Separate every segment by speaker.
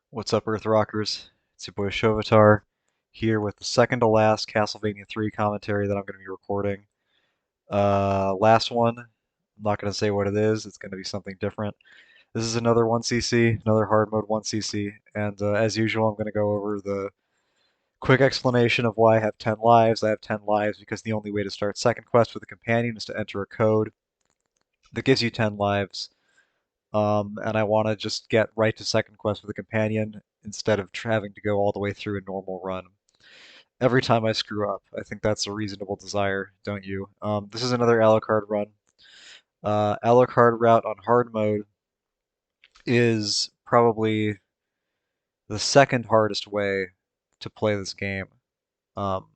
Speaker 1: What's up, Earth Rockers? It's your boy Shovatar here with the second to last Castlevania 3 commentary that I'm going to be recording. Last one, I'm not going to say what it is, it's going to be something different. This is another 1cc, another hard mode 1cc, and as usual, I'm going to go over the quick explanation of why I have 10 lives. I have 10 lives because the only way to start second quest with a companion is to enter a code that gives you 10 lives. And I want to just get right to second quest with a companion instead of having to go all the way through a normal run. Every time I screw up, I think that's a reasonable desire, don't you? This is another Alucard run. Alucard route on hard mode is probably the second hardest way to play this game. Um,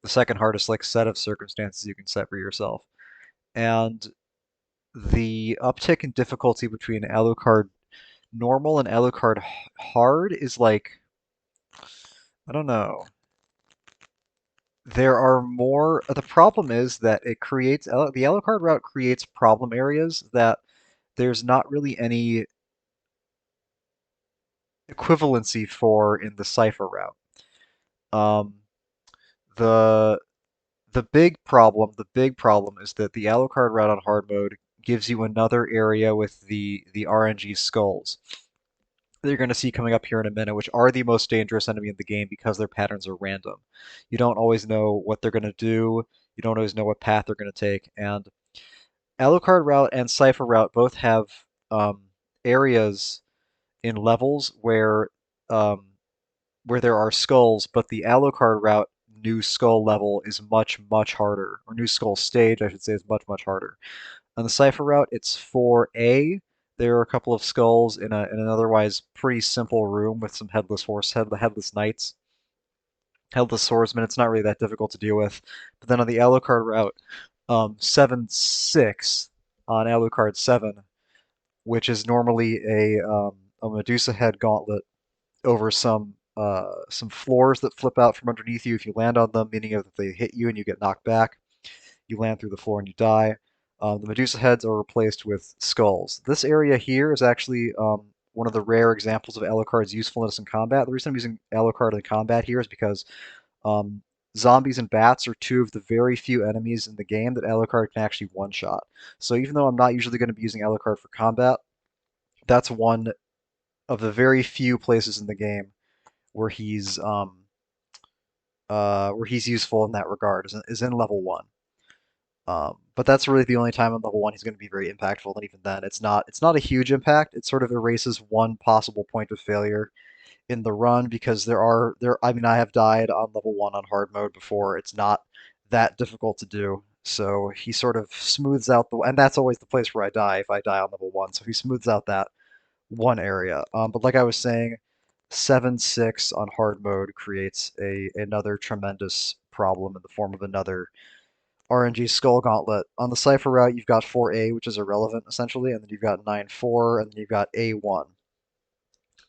Speaker 1: the second hardest like set of circumstances you can set for yourself. And the uptick in difficulty between Alucard normal and Alucard hard is like, I don't know. There are more. The problem is that it creates the Alucard route creates problem areas that there's not really any equivalency for in the Cipher route. Um, the the big problem is that the Alucard route on hard mode gives you another area with the RNG skulls that you're going to see coming up here in a minute, which are the most dangerous enemy in the game because their patterns are random. You don't always know what they're going to do. You don't always know what path they're going to take, and Alucard route and Cipher route both have um, areas in levels um, where there are skulls, but the Alucard route new skull level is much harder, or new skull stage, I should say, is much harder. On the Cipher route, it's 4A. There are a couple of skulls in an otherwise pretty simple room with some headless knights, headless swordsmen. It's not really that difficult to deal with. But then on the Alucard route, 7-6 on Alucard 7, which is normally a Medusa head gauntlet over some floors that flip out from underneath you if you land on them, meaning if they hit you and you get knocked back, you land through the floor and you die. The Medusa heads are replaced with skulls. This area here is actually one of the rare examples of Alucard's usefulness in combat. The reason I'm using Alucard in combat here is because um, zombies and bats are two of the very few enemies in the game that Alucard can actually one-shot. So even though I'm not usually going to be using Alucard for combat, that's one of the very few places in the game where he's useful in that regard is in level one. But that's really the only time in level one he's going to be very impactful, and even then, it's not a huge impact. It sort of erases one possible point of failure in the run because I mean I have died on level one on hard mode before. It's not that difficult to do. So he sort of smooths out and that's always the place where I die if I die on level one. So he smooths out that one area. But like I was saying, 7-6 on hard mode creates another tremendous problem in the form of another RNG Skull Gauntlet. On the Cipher route, you've got 4A, which is irrelevant essentially, and then you've got 9-4, and then you've got A1.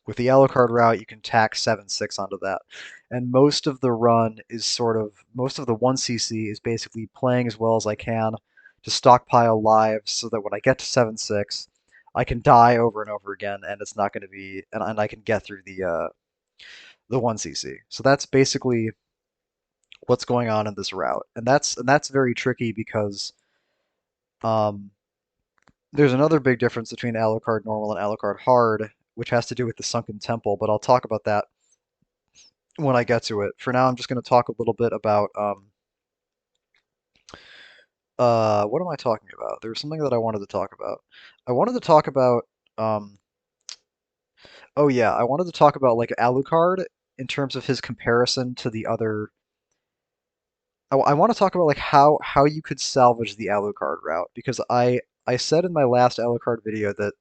Speaker 1: With the Alucard route, you can tack 7-6 onto that. And most of the run is most of the 1cc is basically playing as well as I can to stockpile lives so that when I get to 7-6, I can die over and over again, and it's not going to be, and I can get through the 1cc. So that's basically what's going on in this route, and that's very tricky because um, there's another big difference between Alucard normal and Alucard hard, which has to do with the Sunken Temple, but I'll talk about that when I get to it. For now, I'm just going to talk a little bit about what am I talking about? There was something that I wanted to talk about. I wanted to talk about um, oh yeah, I wanted to talk about like Alucard in terms of his comparison to the other. I want to talk about like how you could salvage the Alucard route because I said in my last Alucard video that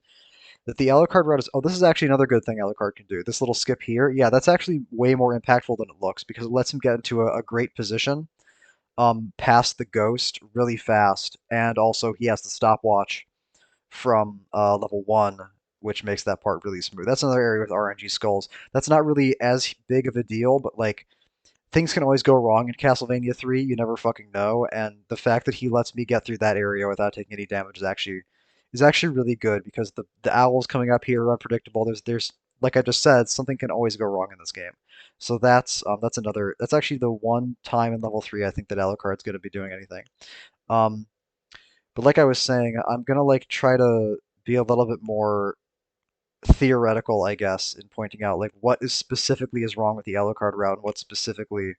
Speaker 1: the Alucard route is, oh, this is actually another good thing Alucard can do. This little skip here, yeah, that's actually way more impactful than it looks because it lets him get into a great position past the ghost really fast, and also he has the stopwatch from level 1, which makes that part really smooth. That's another area with RNG skulls. That's not really as big of a deal, but like things can always go wrong in Castlevania 3. You never fucking know, and the fact that he lets me get through that area without taking any damage is actually really good because the owls coming up here are unpredictable. like I just said, something can always go wrong in this game. So that's another. That's actually the one time in level 3 I think that Alucard's going to be doing anything. Um, but like I was saying, I'm gonna like try to be a little bit more theoretical, I guess, in pointing out like what is specifically is wrong with the Alucard route and what specifically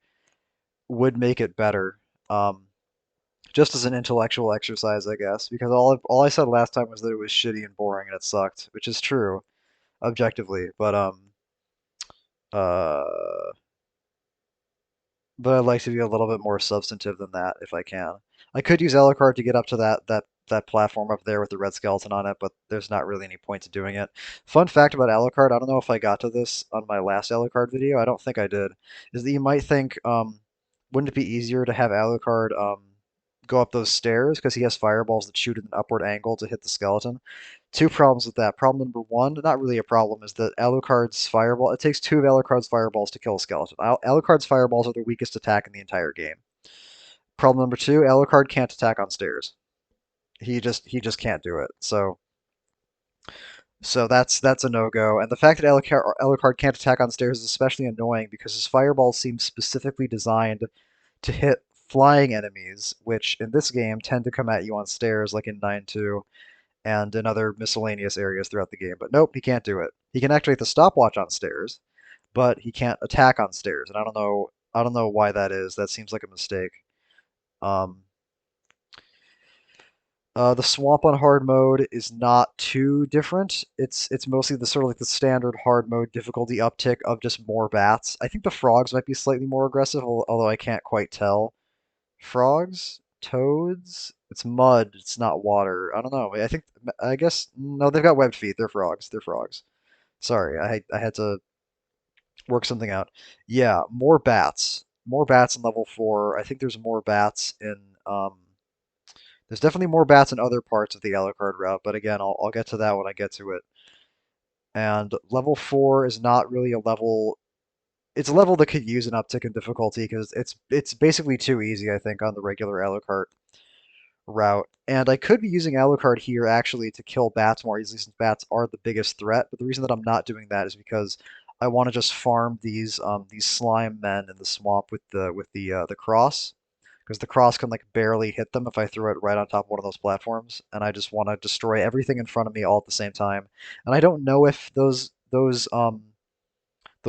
Speaker 1: would make it better. Um, just as an intellectual exercise, I guess, because all I said last time was that it was shitty and boring and it sucked, which is true objectively, uh, but I'd like to be a little bit more substantive than that if I can. I could use Alucard to get up to that platform up there with the red skeleton on it, but there's not really any point to doing it. Fun fact about Alucard, I don't know if I got to this on my last Alucard video. I don't think I did. Is that you might think, wouldn't it be easier to have Alucard go up those stairs because he has fireballs that shoot at an upward angle to hit the skeleton? Two problems with that. Problem number one, not really a problem, is that Alucard's fireball. It takes two of Alucard's fireballs to kill a skeleton. Alucard's fireballs are the weakest attack in the entire game. Problem number two, Alucard can't attack on stairs. He just can't do it. So that's a no go. And the fact that Alucard can't attack on stairs is especially annoying because his fireballs seem specifically designed to hit flying enemies, which in this game tend to come at you on stairs, like in 9-2 and in other miscellaneous areas throughout the game. But nope, he can't do it. He can activate the stopwatch on stairs, but he can't attack on stairs, and I don't know why that is. That seems like a mistake. Um, the swamp on hard mode is not too different. It's mostly the sort of like the standard hard mode difficulty uptick of just more bats. I think the frogs might be slightly more aggressive, although I can't quite tell. Frogs, toads. It's mud. It's not water. I don't know. I guess no. They've got webbed feet. They're frogs. They're frogs. Sorry, I had to work something out. Yeah, more bats. More bats in level 4. I think there's more bats in there's definitely more bats in other parts of the Alucard route, but again, I'll get to that when I get to it. And level 4 is not really a level. It's a level that could use an uptick in difficulty because it's basically too easy, I think, on the regular Alucard route. And I could be using Alucard here actually to kill bats more easily since bats are the biggest threat. But the reason that I'm not doing that is because I want to just farm these slime men in the swamp with the cross, because the cross can like barely hit them if I throw it right on top of one of those platforms, and I just want to destroy everything in front of me all at the same time. And I don't know if those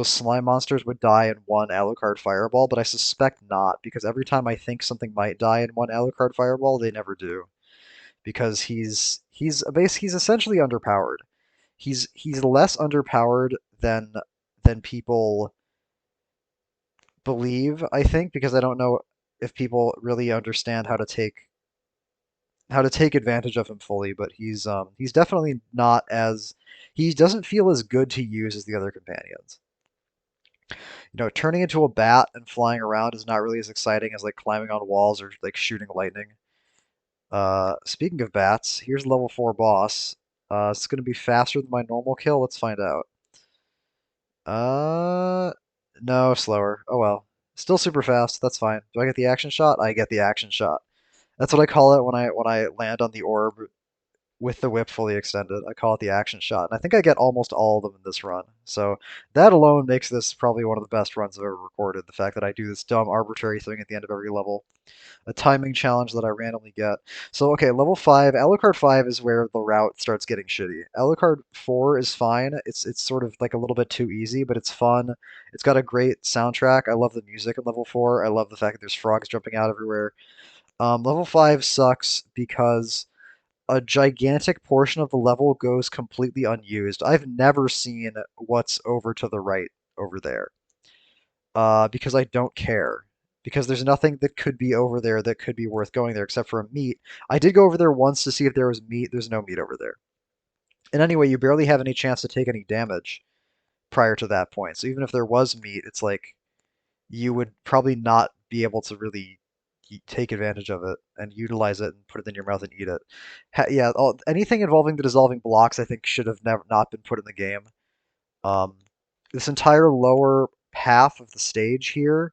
Speaker 1: slime monsters would die in one Alucard fireball, but I suspect not, because every time I think something might die in one Alucard fireball, they never do. Because he's essentially underpowered. He's less underpowered than people believe, I think, because I don't know if people really understand how to take advantage of him fully, but he's definitely not as he doesn't feel as good to use as the other companions. Turning into a bat and flying around is not really as exciting as like climbing on walls or like shooting lightning. Speaking of bats, here's level 4 boss. It's gonna be faster than my normal kill. Let's find out. Uh, no, slower. Oh well. Still super fast. That's fine. Do I get the action shot? I get the action shot. That's what I call it when I land on the orb with the whip fully extended. I call it the action shot. And I think I get almost all of them in this run. So that alone makes this probably one of the best runs I've ever recorded. The fact that I do this dumb arbitrary thing at the end of every level. A timing challenge that I randomly get. So okay, level 5, Alucard 5 is where the route starts getting shitty. Alucard 4 is fine. It's sort of like a little bit too easy, but it's fun. It's got a great soundtrack. I love the music in level 4. I love the fact that there's frogs jumping out everywhere. Level 5 sucks because a gigantic portion of the level goes completely unused. I've never seen what's over to the right over there, because I don't care. Because there's nothing that could be over there that could be worth going there except for a meat. I did go over there once to see if there was meat. There's no meat over there. And anyway, you barely have any chance to take any damage prior to that point. So even if there was meat, it's like you would probably not be able to really take advantage of it and utilize it and put it in your mouth and eat it. Yeah, anything involving the dissolving blocks, I think, should have never not been put in the game. Um, this entire lower half of the stage here,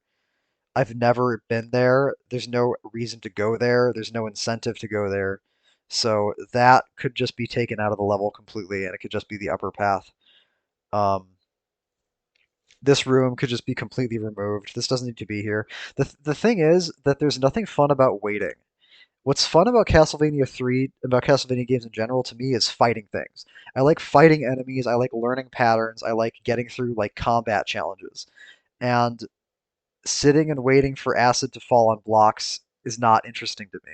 Speaker 1: I've never been there. There's no reason to go there. There's no incentive to go there. So that could just be taken out of the level completely, and it could just be the upper path. Um, this room could just be completely removed. This doesn't need to be here. The thing is that there's nothing fun about waiting. What's fun about Castlevania 3, about Castlevania games in general, to me, is fighting things. I like fighting enemies, I like learning patterns, I like getting through like combat challenges. And sitting and waiting for acid to fall on blocks is not interesting to me.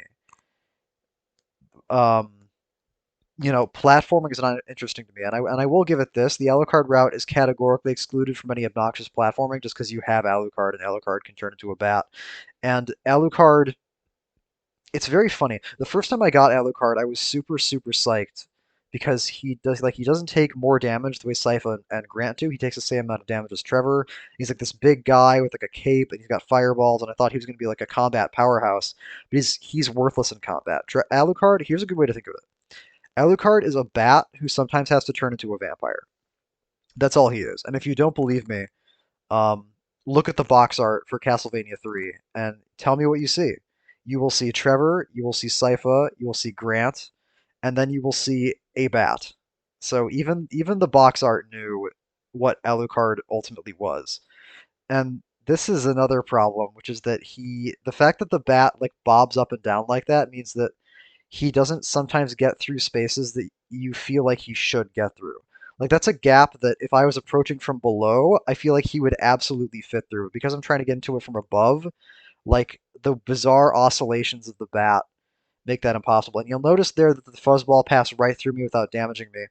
Speaker 1: Um, platforming is not interesting to me, and I will give it this: the Alucard route is categorically excluded from any obnoxious platforming, just because you have Alucard, and Alucard can turn into a bat. And Alucard, it's very funny. The first time I got Alucard, I was super super psyched because he doesn't take more damage the way Sypha and Grant do. He takes the same amount of damage as Trevor. He's like this big guy with like a cape, and he's got fireballs, and I thought he was going to be like a combat powerhouse, but he's worthless in combat. Alucard, here's a good way to think of it. Alucard is a bat who sometimes has to turn into a vampire. That's all he is. And if you don't believe me, um, look at the box art for Castlevania 3 and tell me what you see. You will see Trevor, you will see Sypha, you will see Grant, and then you will see a bat. So even the box art knew what Alucard ultimately was. And this is another problem, which is that the fact that the bat like bobs up and down like that means that he doesn't sometimes get through spaces that you feel like he should get through. Like that's a gap that if I was approaching from below, I feel like he would absolutely fit through. Because I'm trying to get into it from above, like the bizarre oscillations of the bat make that impossible. And you'll notice there that the fuzzball passed right through me without damaging me.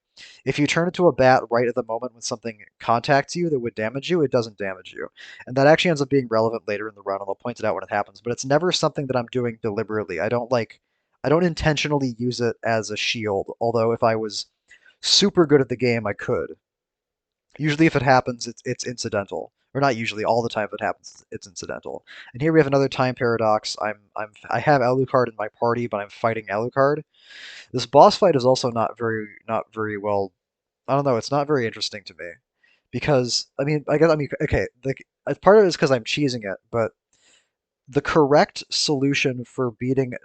Speaker 1: If you turn into a bat right at the moment when something contacts you that would damage you, it doesn't damage you. And that actually ends up being relevant later in the run, and I'll point it out when it happens. But it's never something that I'm doing deliberately. I don't intentionally use it as a shield, although if I was super good at the game, I could. Usually, if it happens, it's incidental, or not usually. All the time, if it happens, it's incidental. And here we have another time paradox. I have Alucard in my party, but I'm fighting Alucard. This boss fight is also not very well. I don't know. It's not very interesting to me because I mean okay. Part of it is because I'm cheesing it, but the correct solution for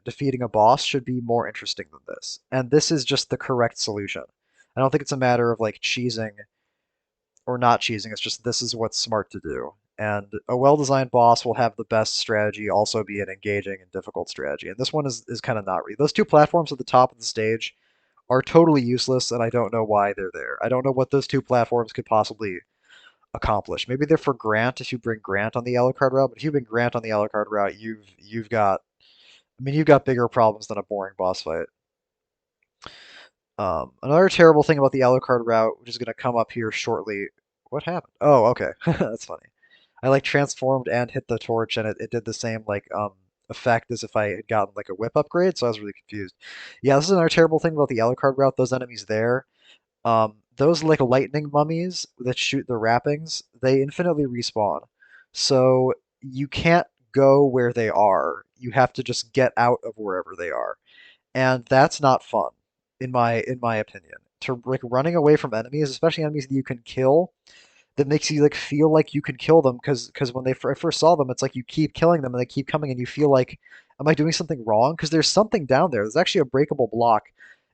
Speaker 1: defeating a boss should be more interesting than this, and this is just the correct solution. I don't think it's a matter of like cheesing or not cheesing. It's just this is what's smart to do. And a well-designed boss will have the best strategy also be an engaging and difficult strategy. And this one is kind of not really. Those two platforms at the top of the stage are totally useless, and I don't know why they're there. I don't know what those two platforms could possibly accomplish. Maybe they're for Grant if you bring Grant on the Alucard route, but if you bring Grant on the Alucard route, you've got you've got bigger problems than a boring boss fight. Another terrible thing about the Alucard route, which is going to come up here shortly. What happened? Oh, okay. That's funny. I like transformed and hit the torch, and it did the same like effect as if I had gotten like a whip upgrade. So I was really confused. Yeah, this is another terrible thing about the Alucard route. Those enemies there, those like lightning mummies that shoot the wrappings, they infinitely respawn. So you can't go where they are. You have to just get out of wherever they are, and that's not fun in my opinion. To like running away from enemies, especially enemies that you can kill, that makes you like feel like you can kill them because when I first saw them, it's like you keep killing them and they keep coming, and you feel like, am I doing something wrong? Because there's something down there. There's actually a breakable block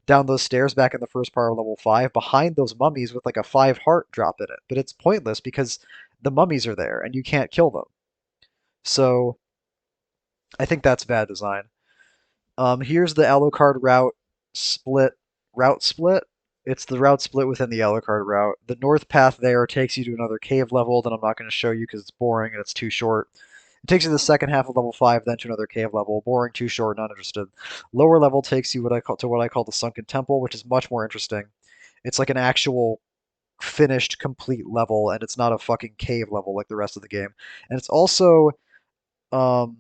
Speaker 1: down those stairs back in the first part of level 5 behind those mummies with like a 5 heart drop in it. But it's pointless because the mummies are there and you can't kill them. So I think that's bad design. Here's the Alucard split route split. It's the route split within the Alucard route. The north path there takes you to another cave level that I'm not going to show you because it's boring and it's too short. It takes you to the second half of level 5, then to another cave level. Boring, too short, not interested. Lower level takes you what I call the Sunken Temple, which is much more interesting. It's like an actual finished, complete level, and it's not a fucking cave level like the rest of the game. And it's also um,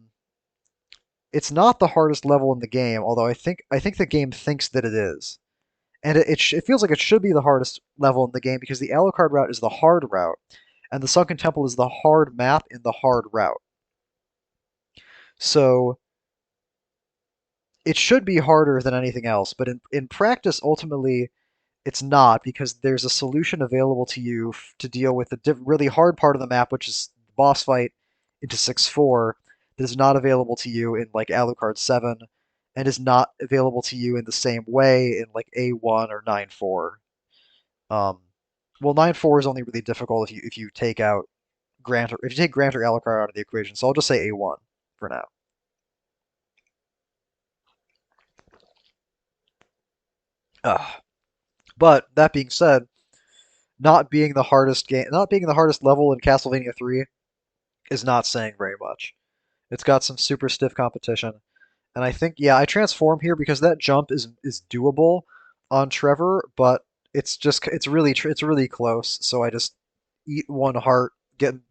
Speaker 1: it's not the hardest level in the game, although I think the game thinks that it is, and it feels like it should be the hardest level in the game because the Alucard route is the hard route, and the Sunken Temple is the hard map in the hard route. So it should be harder than anything else, but in practice, ultimately, it's not because there's a solution available to you to deal with the really hard part of the map, which is the boss fight into 6-4, that is not available to you in like Alucard 7, and is not available to you in the same way in like A1 or 9-4. Um, well, 9-4 is only really difficult if you take out Grant or if you take Grant or Alucard out of the equation. So I'll just say A1 for now. Ugh. But that being said, not being the hardest level in Castlevania 3 is not saying very much. It's got some super stiff competition. And I think, yeah, I transform here because that jump is doable on Trevor, but it's really close. So I just eat one heart,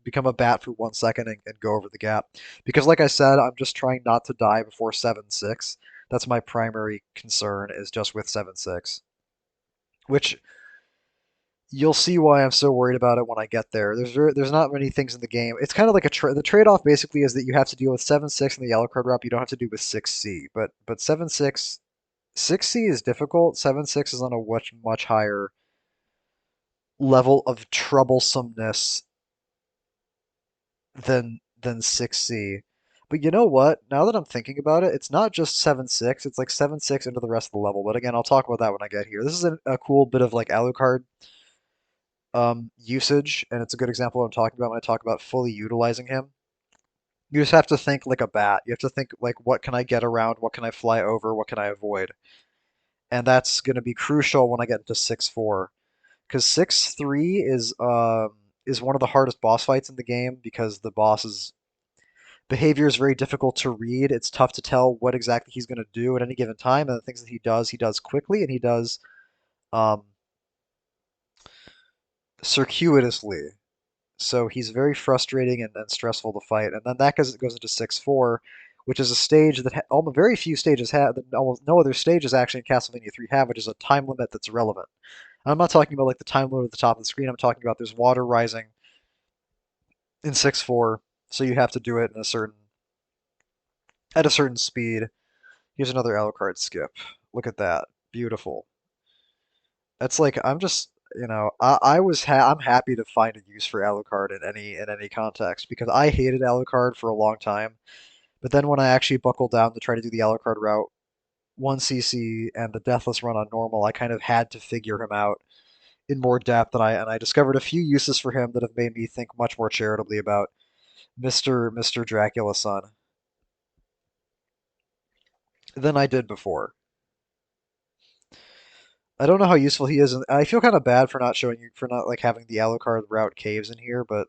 Speaker 1: become a bat for 1 second, and go over the gap. Because, like I said, I'm just trying not to die before 7-6. That's my primary concern is just with 7-6, which you'll see why I'm so worried about it when I get there. There's not many things in the game. It's kind of like the trade off basically is that you have to deal with 7-6 in the yellow card route. You don't have to do with 6C, but 7-6 6C is difficult. 7-6 is on a much higher level of troublesomeness than 6C. But you know what? Now that I'm thinking about it, it's not just 7-6. It's like 7-6 into the rest of the level. But again, I'll talk about that when I get here. This is a cool bit of like Alucard usage, and it's a good example of what I'm talking about when I talk about fully utilizing him. You just have to think like a bat. You have to think like, what can I get around? What can I fly over? What can I avoid? And that's going to be crucial when I get into 6-4, because 6-3 is one of the hardest boss fights in the game because the boss's behavior is very difficult to read. It's tough to tell what exactly he's going to do at any given time, and the things that he does quickly, and he does um, circuitously. So he's very frustrating and stressful to fight. And then that goes into 6-4, which is a stage that almost very few stages have, that almost no other stages actually in Castlevania 3 have, which is a time limit that's relevant. I'm not talking about like the time limit at the top of the screen. I'm talking about there's water rising in 6-4, so you have to do it in at a certain speed. Here's another Alucard skip. Look at that, beautiful. That's like I'm just I'm happy to find a use for Alucard in any context because I hated Alucard for a long time. But then when I actually buckled down to try to do the Alucard route, 1cc and the Deathless run on normal, I kind of had to figure him out in more depth, and I discovered a few uses for him that have made me think much more charitably about Mr. Dracula son than I did before. I don't know how useful he is, and I feel kind of bad for not showing you for not like having the Alucard route caves in here, but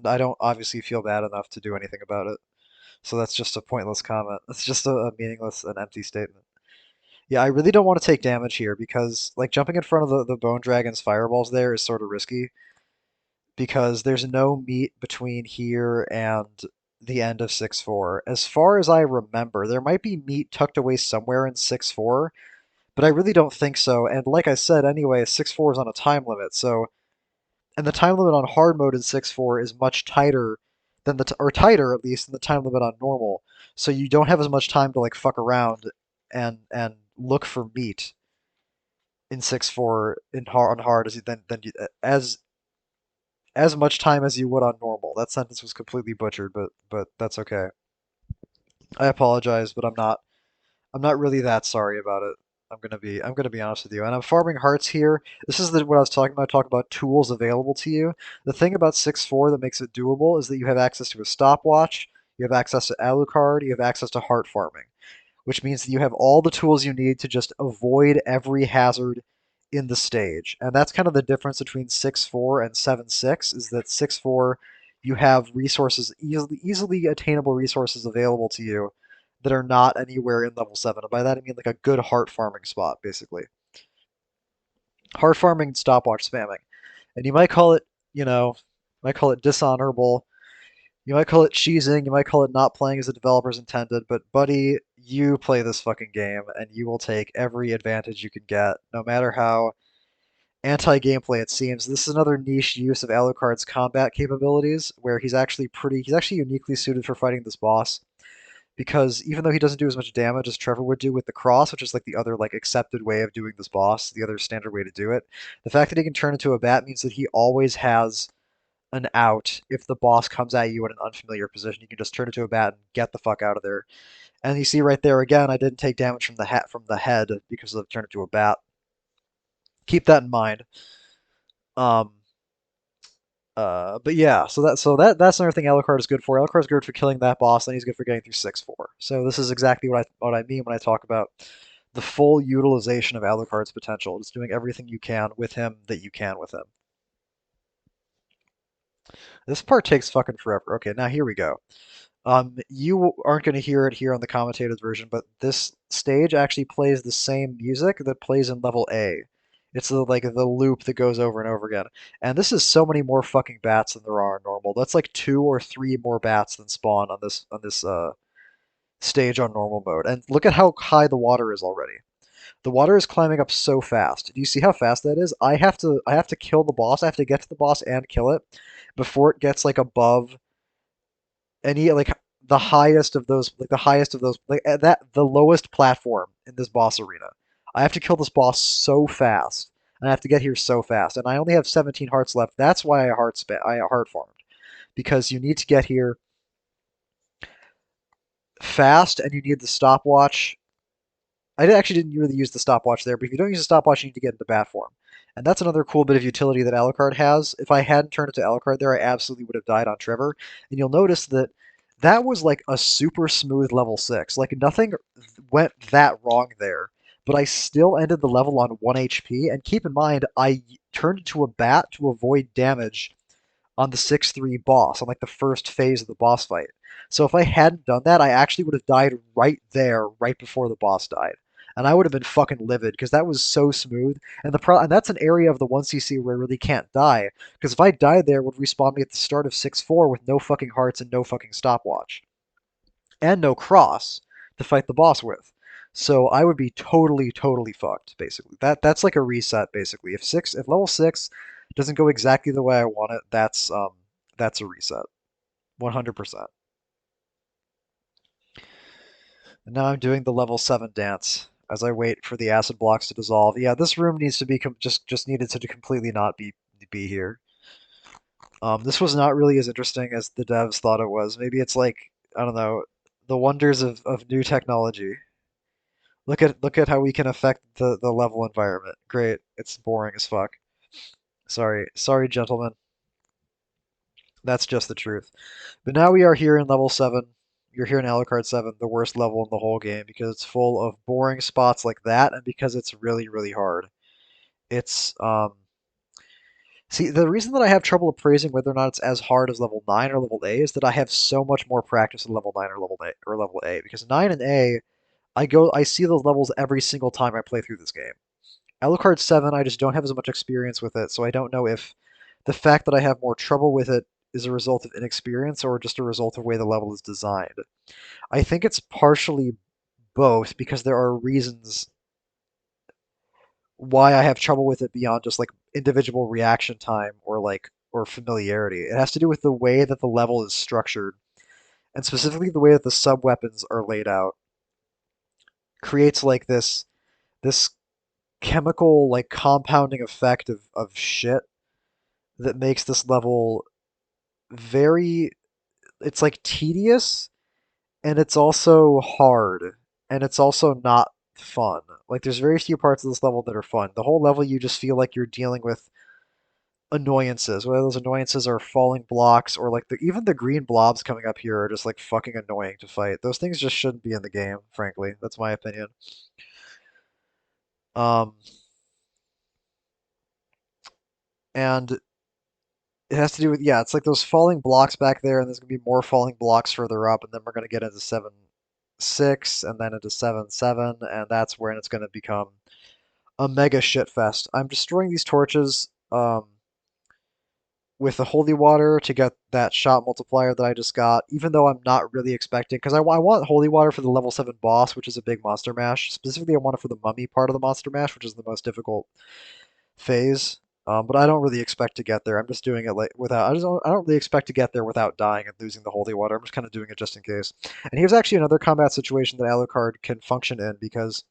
Speaker 1: I don't obviously feel bad enough to do anything about it. So that's just a pointless comment. That's just a meaningless and empty statement. Yeah, I really don't want to take damage here because like jumping in front of the Bone Dragon's fireballs there is sort of risky because there's no meat between here and the end of 6-4. As far as I remember, there might be meat tucked away somewhere in 6-4, but I really don't think so. And like I said, anyway, 6-4 is on a time limit, so and the time limit on hard mode in 6-4 is much tighter than or tighter at least than the time limit on normal. So you don't have as much time to like fuck around and look for meat in 6-4 on hard as you than you, as much time as you would on normal. That sentence was completely butchered, but that's okay. I apologize, but I'm not really that sorry about it. I'm gonna be honest with you. And I'm farming hearts here. This is what I was talking about. Talk about tools available to you. The thing about 6-4 that makes it doable is that you have access to a stopwatch, you have access to Alucard, you have access to heart farming, which means that you have all the tools you need to just avoid every hazard in the stage. And that's kind of the difference between 6-4 and 7-6 is that 6-4 you have resources easily attainable resources available to you that are not anywhere in level 7. And by that I mean like a good heart farming spot basically. Heart farming and stopwatch spamming. And you might call it, might call it dishonorable. You might call it cheesing, you might call it not playing as the developers intended, but buddy, you play this fucking game and you will take every advantage you can get, no matter how anti-gameplay it seems. This is another niche use of Alucard's combat capabilities, where he's actually uniquely suited for fighting this boss, because even though he doesn't do as much damage as Trevor would do with the cross, which is like the other like accepted way of doing this boss, the other standard way to do it, the fact that he can turn into a bat means that he always has an out if the boss comes at you in an unfamiliar position. You can just turn into a bat and get the fuck out of there. And you see right there again, I didn't take damage from the head because of turn into a bat. Keep that in mind. But yeah, so that's another thing Alucard is good for. Alucard's good for killing that boss, and he's good for getting through 6-4. So this is exactly what I mean when I talk about the full utilization of Alucard's potential. Just doing everything you can with him that you can with him. This part takes fucking forever. Okay, now here we go. You aren't going to hear it here on the commentated version, but this stage actually plays the same music that plays in level A. It's the loop that goes over and over again. And this is so many more fucking bats than there are in normal. That's like 2 or 3 more bats than spawn on this stage on normal mode. And look at how high the water is already. The water is climbing up so fast. Do you see how fast that is? I have to kill the boss. I have to get to the boss and kill it before it gets like above any like the highest of those like that the lowest platform in this boss arena. I have to kill this boss so fast, and I have to get here so fast, and I only have 17 hearts left. That's why I heart farmed, because you need to get here fast, and you need the stopwatch. I actually didn't really use the stopwatch there, but if you don't use the stopwatch, you need to get into bat form. And that's another cool bit of utility that Alucard has. If I hadn't turned it to Alucard there, I absolutely would have died on Trevor. And you'll notice that that was like a super smooth level 6. Like nothing went that wrong there. But I still ended the level on 1 HP. And keep in mind, I turned into a bat to avoid damage on the 6-3 boss, on like the first phase of the boss fight. So if I hadn't done that, I actually would have died right there, right before the boss died. And I would have been fucking livid because that was so smooth. And that's an area of the 1cc where I really can't die. Because if I died there, it would respawn me at the start of 6-4 with no fucking hearts and no fucking stopwatch. And no cross to fight the boss with. So I would be totally, totally fucked, basically. That's like a reset, basically. If level 6 doesn't go exactly the way I want it, that's a reset. 100%. And now I'm doing the level 7 dance as I wait for the acid blocks to dissolve. Yeah, this room needs to be just needed to completely not be here. This was not really as interesting as the devs thought it was. Maybe it's like, I don't know, the wonders of new technology. Look at how we can affect the level environment. Great. It's boring as fuck. Sorry, gentlemen. That's just the truth. But now we are here in level 7. You're here in Alucard 7, the worst level in the whole game, because it's full of boring spots like that, and because it's really, really hard. It's. See, the reason that I have trouble appraising whether or not it's as hard as level 9 or level A is that I have so much more practice in level 9 or level A. Because 9 and A, I see those levels every single time I play through this game. Alucard 7, I just don't have as much experience with it, so I don't know if the fact that I have more trouble with it is a result of inexperience or just a result of the way the level is designed. I think it's partially both because there are reasons why I have trouble with it beyond just like individual reaction time or familiarity. It has to do with the way that the level is structured, and specifically the way that the sub weapons are laid out creates like this chemical like compounding effect of shit that makes this level very, it's like tedious, and it's also hard, and it's also not fun. Like there's very few parts of this level that are fun. The whole level you just feel like you're dealing with annoyances, whether those annoyances are falling blocks or like even the green blobs coming up here are just like fucking annoying to fight. Those things just shouldn't be in the game, frankly. That's my opinion. Um, and it has to do with, yeah, it's like those falling blocks back there, and there's gonna be more falling blocks further up, and then we're gonna get into 7-6 and then into 7-7, and that's when it's gonna become a mega shit fest. I'm destroying these torches with the holy water to get that shot multiplier that I just got, even though I'm not really expecting, because I want holy water for the level 7 boss, which is a big monster mash. Specifically, I want it for the mummy part of the monster mash, which is the most difficult phase. But I don't really expect to get there. I'm just doing it like without. I don't really expect to get there without dying and losing the holy water. I'm just kind of doing it just in case. And here's actually another combat situation that Alucard can function in, because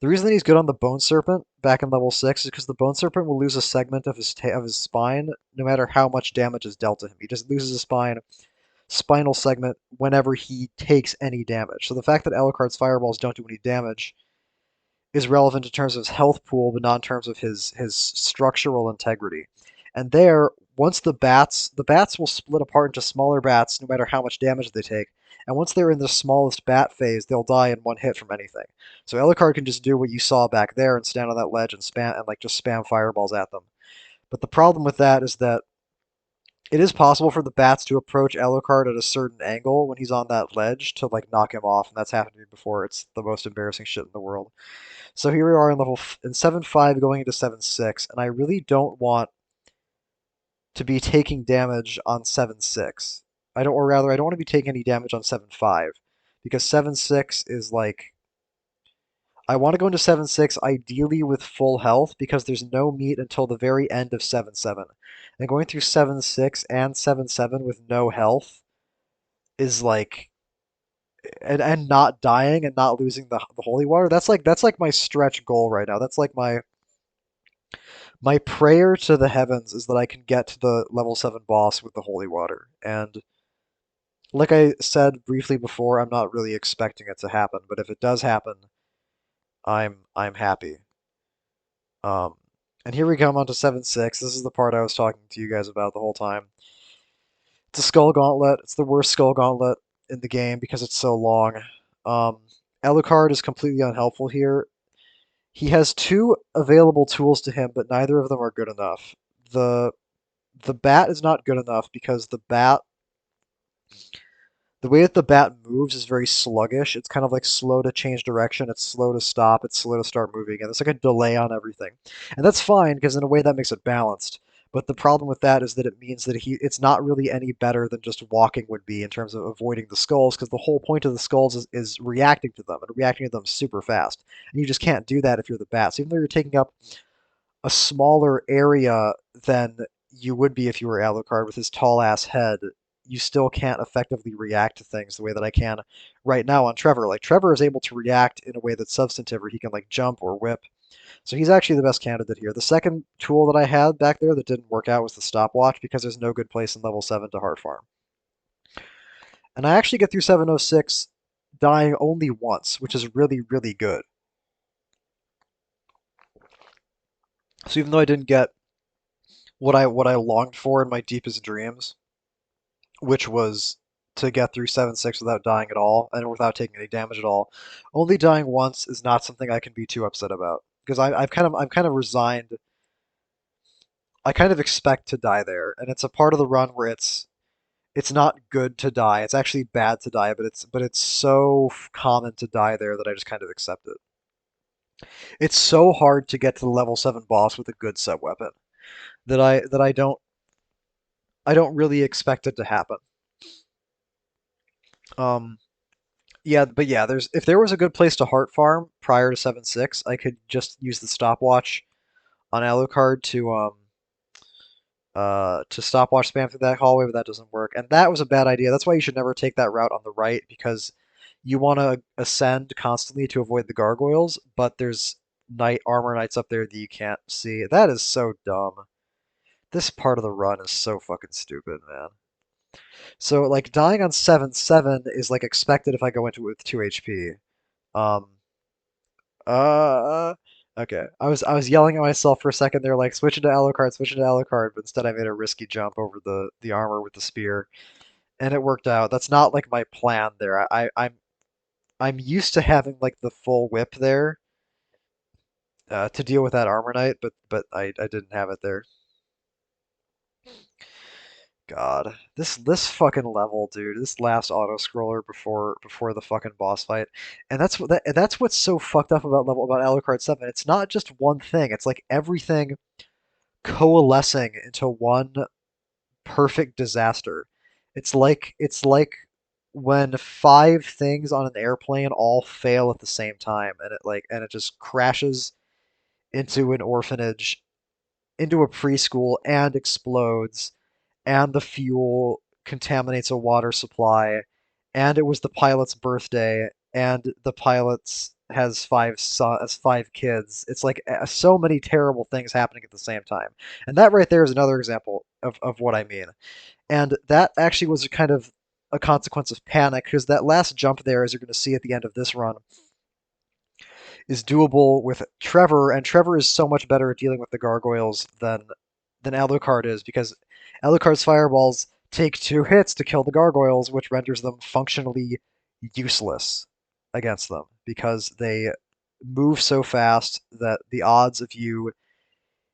Speaker 1: the reason that he's good on the Bone Serpent back in level 6 is because the Bone Serpent will lose a segment of his spine no matter how much damage is dealt to him. He just loses a spinal segment whenever he takes any damage. So the fact that Alucard's fireballs don't do any damage is relevant in terms of his health pool, but not in terms of his structural integrity. And there, once the bats will split apart into smaller bats no matter how much damage they take. And once they're in the smallest bat phase, they'll die in one hit from anything. So Alucard can just do what you saw back there and stand on that ledge and spam and like just spam fireballs at them. But the problem with that is that it is possible for the bats to approach Alucard at a certain angle when he's on that ledge to like knock him off, and that's happened to me before. It's the most embarrassing shit in the world. So here we are in in 7-5 going into 7-6, and I really don't want to be taking damage on 7-6. Or rather, I don't want to be taking any damage on 7-5 because 7-6 is like I want to go into 7-6 ideally with full health because there's no meat until the very end of 7-7. And going through 7-6 and 7-7 with no health is like and not dying and not losing the holy water. That's like my stretch goal right now. That's like my prayer to the heavens is that I can get to the level 7 boss with the holy water. And like I said briefly before, I'm not really expecting it to happen, but if it does happen, I'm happy. Um, and here we come on to 7-6. This is the part I was talking to you guys about the whole time. It's a Skull Gauntlet. It's the worst Skull Gauntlet in the game because it's so long. Um, Alucard is completely unhelpful here. He has two available tools to him, but neither of them are good enough. The the bat is not good enough because the way that the bat moves is very sluggish. It's kind of like slow to change direction, it's slow to stop, it's slow to start moving, and it's like a delay on everything. And that's fine because in a way that makes it balanced. But the problem with that is that it means that it's not really any better than just walking would be in terms of avoiding the skulls, because the whole point of the skulls is reacting to them and reacting to them super fast. And you just can't do that if you're the bat. So even though you're taking up a smaller area than you would be if you were Alucard with his tall ass head, you still can't effectively react to things the way that I can right now on Trevor. Like Trevor is able to react in a way that's substantive, where he can like jump or whip. So he's actually the best candidate here. The second tool that I had back there that didn't work out was the stopwatch because there's no good place in level 7 to heart farm. And I actually get through 706 dying only once, which is really, really good. So even though I didn't get what I longed for in my deepest dreams, which was to get through 7-6 without dying at all and without taking any damage at all. Only dying once is not something I can be too upset about because I'm kind of resigned. I kind of expect to die there, and it's a part of the run where it's not good to die. It's actually bad to die, but it's so common to die there that I just kind of accept it. It's so hard to get to the level 7 boss with a good sub weapon that I don't really expect it to happen. Um, Yeah, but yeah, there's if there was a good place to heart farm prior to 7-6, I could just use the stopwatch on Alucard to stopwatch spam through that hallway, but that doesn't work. And that was a bad idea. That's why you should never take that route on the right because you want to ascend constantly to avoid the gargoyles, but there's knight armor knights up there that you can't see. That is so dumb. This part of the run is so fucking stupid, man. So like dying on 7-7 is like expected if I go into it with 2 HP. Um, Uh, okay. I was yelling at myself for a second there, like switch into Alucard, but instead I made a risky jump over the armor with the spear, and it worked out. That's not like my plan there. I'm used to having like the full whip there to deal with that armor knight, but I didn't have it there. God, this fucking level, dude. This last auto scroller before the fucking boss fight, and that's what's so fucked up about Alucard 7. It's not just one thing. It's like everything coalescing into one perfect disaster. It's like when five things on an airplane all fail at the same time, and it just crashes into an orphanage, into a preschool, and explodes, and the fuel contaminates a water supply, and it was the pilot's birthday, and the pilot's has five kids. It's like so many terrible things happening at the same time, and that right there is another example of what I mean. And that actually was a kind of a consequence of panic because that last jump there, as you're going to see at the end of this run, is doable with Trevor, and Trevor is so much better at dealing with the gargoyles than than Alucard is, because Alucard's fireballs take 2 hits to kill the gargoyles, which renders them functionally useless against them because they move so fast that the odds of you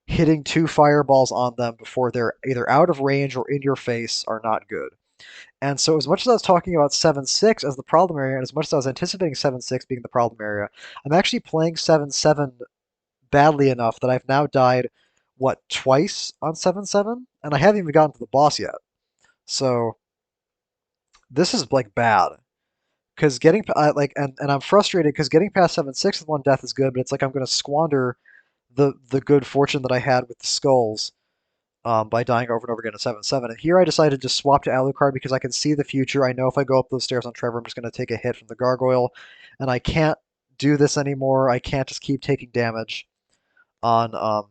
Speaker 1: hitting 2 fireballs on them before they're either out of range or in your face are not good. And so, as much as I was talking about 7-6 as the problem area, and as much as I was anticipating 7-6 being the problem area, I'm actually playing 7-7 badly enough that I've now died, what, twice on 7-7? And I haven't even gotten to the boss yet. So, this is like bad. Because getting, and I'm frustrated because getting past 7-6 with 1 death is good, but it's like I'm going to squander the good fortune that I had with the skulls by dying over and over again at 7-7. And here I decided to swap to Alucard because I can see the future. I know if I go up those stairs on Trevor, I'm just going to take a hit from the gargoyle. And I can't do this anymore. I can't just keep taking damage on um,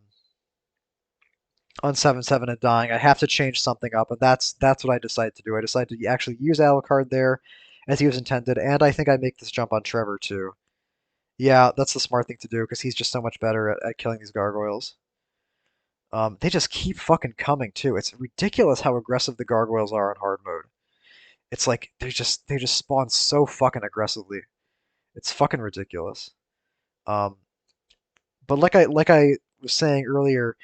Speaker 1: on 7-7 and dying. I have to change something up, and that's what I decided to do. I decided to actually use Alucard there as he was intended, and I think I make this jump on Trevor too. Yeah, that's the smart thing to do because he's just so much better at killing these gargoyles. They just keep fucking coming too. It's ridiculous how aggressive the gargoyles are in hard mode. It's like they just spawn so fucking aggressively. It's fucking ridiculous. Um, but like I was saying earlier,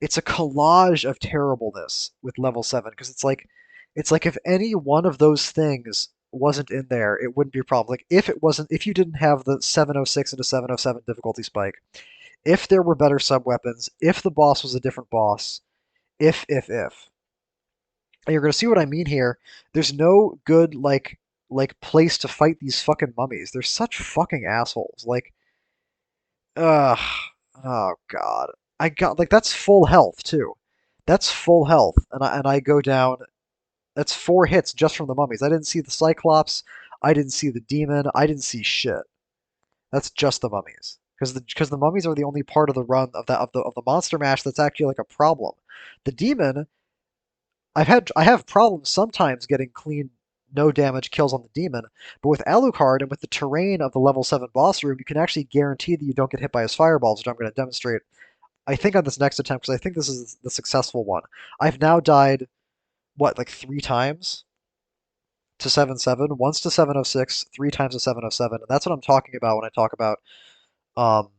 Speaker 1: it's a collage of terribleness with level 7 because it's like if any one of those things wasn't in there, it wouldn't be a problem. Like if you didn't have the 706 into 707 difficulty spike, if there were better sub weapons, if the boss was a different boss, if. And you're gonna see what I mean here. There's no good like place to fight these fucking mummies. They're such fucking assholes. Like, ugh, oh god. I got like that's full health too. That's full health, and I go down. That's 4 hits just from the mummies. I didn't see the Cyclops. I didn't see the demon. I didn't see shit. That's just the mummies. Because the mummies are the only part of the run of the monster mash that's actually like a problem. The demon, I have problems sometimes getting clean no damage kills on the demon, but with Alucard and with the terrain of the level 7 boss room, you can actually guarantee that you don't get hit by his fireballs, which I'm going to demonstrate I think on this next attempt because I think this is the successful one. I've now died what, like 3 times to 7-7, once to 706, 3 times to 707, and that's what I'm talking about when I talk about um,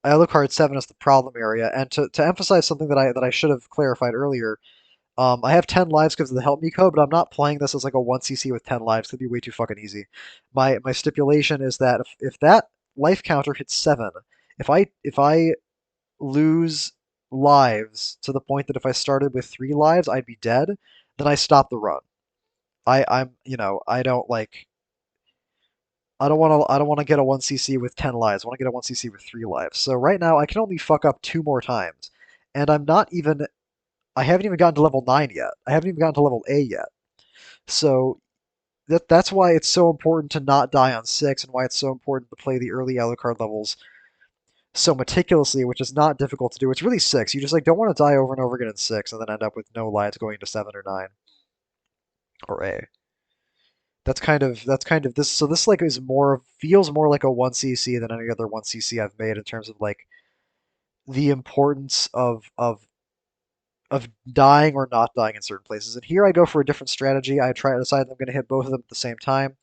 Speaker 1: Alucard 7 as the problem area. And to emphasize something that I should have clarified earlier, I have 10 lives because of the help me code, but I'm not playing this as like a 1cc with 10 lives. It'd be way too fucking easy. My stipulation is that if that life counter hits 7, if I lose lives to the point that if I started with 3 lives, I'd be dead, then I stop the run. I'm I don't want to get a 1cc with 10 lives. I want to get a 1cc with 3 lives. So right now I can only fuck up 2 more times. And I haven't even gotten to level 9 yet. I haven't even gotten to level A yet. So that's why it's so important to not die on 6 and why it's so important to play the early Alucard levels so meticulously, which is not difficult to do. It's really 6. You just like don't want to die over and over again in 6 and then end up with no lives going to 7 or 9 or A. That's kind of this. So this like is more feels more like a 1cc than any other 1cc I've made in terms of like the importance of dying or not dying in certain places. And here I go for a different strategy. I try to decide I'm going to hit both of them at the same time.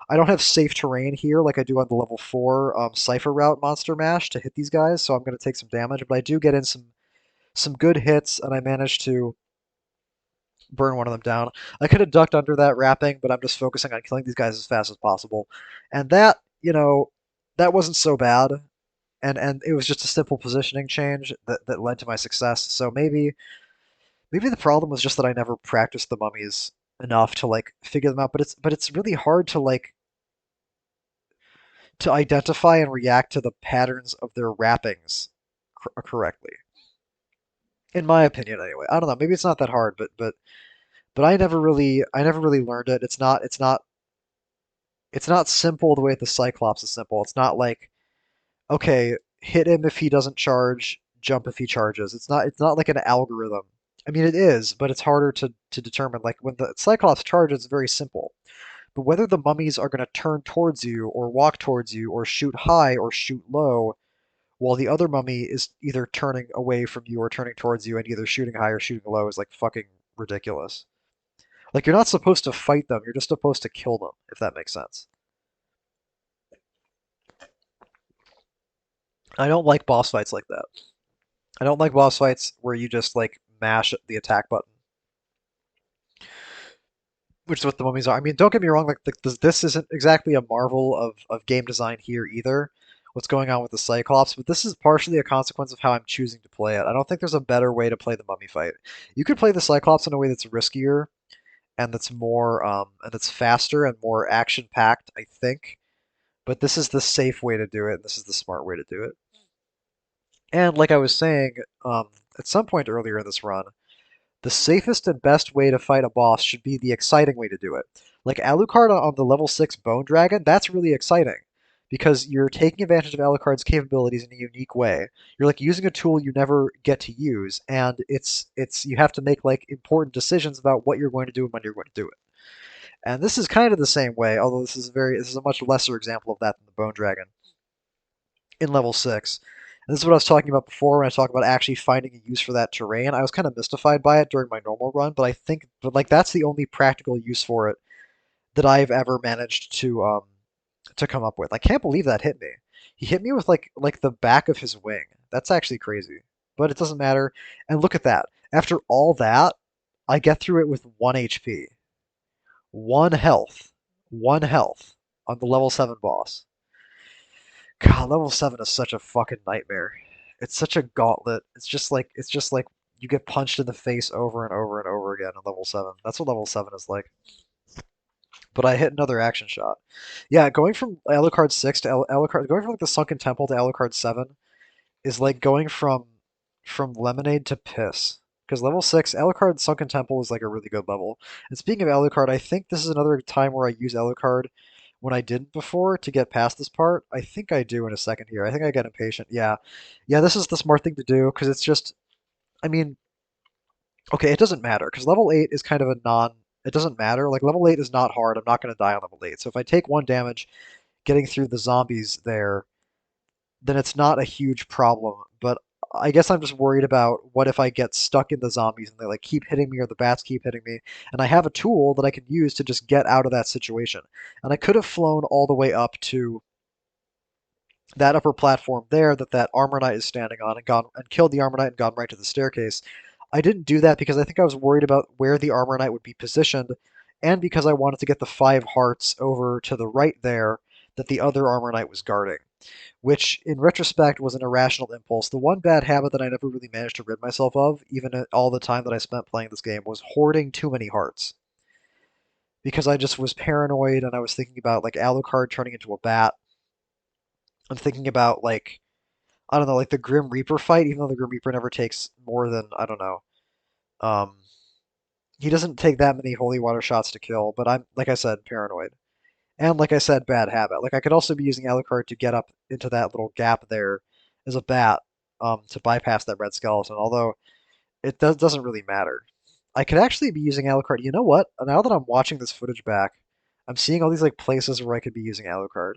Speaker 1: I don't have safe terrain here like I do on the level 4 Cypher Route Monster Mash to hit these guys, so I'm going to take some damage, but I do get in some good hits, and I manage to burn one of them down. I could have ducked under that wrapping, but I'm just focusing on killing these guys as fast as possible. And that wasn't so bad. And it was just a simple positioning change that led to my success. So maybe the problem was just that I never practiced the mummies enough to like figure them out. But it's really hard to like to identify and react to the patterns of their wrappings correctly. In my opinion, anyway. I don't know. Maybe it's not that hard, but I never really learned it. It's not simple the way the Cyclops is simple. It's not like, okay, hit him if he doesn't charge, jump if he charges. It's not like an algorithm. I mean, it is, but it's harder to determine. Like when the Cyclops charges, it's very simple. But whether the mummies are going to turn towards you, or walk towards you, or shoot high, or shoot low, while the other mummy is either turning away from you or turning towards you, and either shooting high or shooting low is like fucking ridiculous. Like you're not supposed to fight them, you're just supposed to kill them, if that makes sense. I don't like boss fights like that. I don't like boss fights where you just like mash the attack button, which is what the mummies are. I mean, don't get me wrong, like this isn't exactly a marvel of game design here either. What's going on with the Cyclops, but this is partially a consequence of how I'm choosing to play it. I don't think there's a better way to play the mummy fight. You could play the Cyclops in a way that's riskier and that's more and that's faster and more action packed, I think. But this is the safe way to do it, and this is the smart way to do it. And like I was saying, at some point earlier in this run, the safest and best way to fight a boss should be the exciting way to do it. Like Alucard on the level 6 Bone Dragon, that's really exciting because you're taking advantage of Alucard's capabilities in a unique way. You're like using a tool you never get to use, and it's you have to make like important decisions about what you're going to do and when you're going to do it. And this is kind of the same way, although this is a much lesser example of that than the Bone Dragon in level 6. And this is what I was talking about before when I talked about actually finding a use for that terrain. I was kind of mystified by it during my normal run, but I think, but like that's the only practical use for it that I've ever managed to come up with. I can't believe that hit me. He hit me with like the back of his wing. That's actually crazy, but it doesn't matter. And look at that. After all that, I get through it with 1 HP, 1 health on the level 7 boss. God, level 7 is such a fucking nightmare. It's such a gauntlet. It's just like you get punched in the face over and over and over again on level 7. That's what level 7 is like. But I hit another action shot. Yeah, going from Alucard 6 to Alucard, going from like the Sunken Temple to Alucard 7 is like going from lemonade to piss. Because level 6, Alucard Sunken Temple is like a really good level. And speaking of Alucard, I think this is another time where I use Alucard when I didn't before to get past this part. I think I do in a second here. I think I get impatient. Yeah. Yeah, this is the smart thing to do because it's just, I mean, okay, it doesn't matter because level 8 is kind of a non, it doesn't matter. Like level 8 is not hard. I'm not going to die on level 8. So if I take 1 damage getting through the zombies there, then it's not a huge problem. But I guess I'm just worried about what if I get stuck in the zombies and they like keep hitting me or the bats keep hitting me. And I have a tool that I can use to just get out of that situation. And I could have flown all the way up to that upper platform there that that armor knight is standing on and gone and killed the armor knight and gone right to the staircase. I didn't do that because I think I was worried about where the armor knight would be positioned, and because I wanted to get the 5 hearts over to the right there that the other armor knight was guarding, which in retrospect was an irrational impulse. The one bad habit that I never really managed to rid myself of, even at all the time that I spent playing this game, was hoarding too many hearts. Because I just was paranoid and I was thinking about like Alucard turning into a bat. I'm thinking about like I don't know, like the Grim Reaper fight, even though the Grim Reaper never takes more than, I don't know. Um he doesn't take that many holy water shots to kill, but I'm like I said, paranoid. And like I said, bad habit. Like I could also be using Alucard to get up into that little gap there as a bat, to bypass that red skeleton, although doesn't really matter. I could actually be using Alucard. You know what? Now that I'm watching this footage back, I'm seeing all these like places where I could be using Alucard.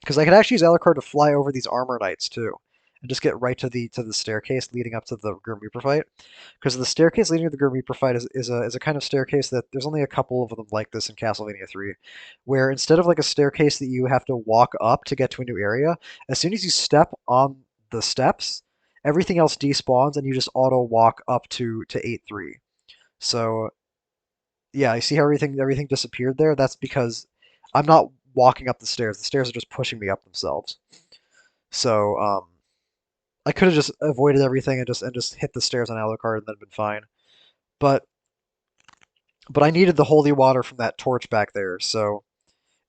Speaker 1: Because I could actually use Alucard to fly over these armor knights too, and just get right to the staircase leading up to the Grim Reaper fight. Because the staircase leading to the Grim Reaper fight is a kind of staircase that there's only a couple of them like this in Castlevania 3, where instead of like a staircase that you have to walk up to get to a new area, as soon as you step on the steps, everything else despawns and you just auto walk up to 8-3. So yeah, you see how everything disappeared there? That's because I'm not walking up the stairs. The stairs are just pushing me up themselves. So I could have just avoided everything and just hit the stairs on Alucard and then been fine. But I needed the holy water from that torch back there. So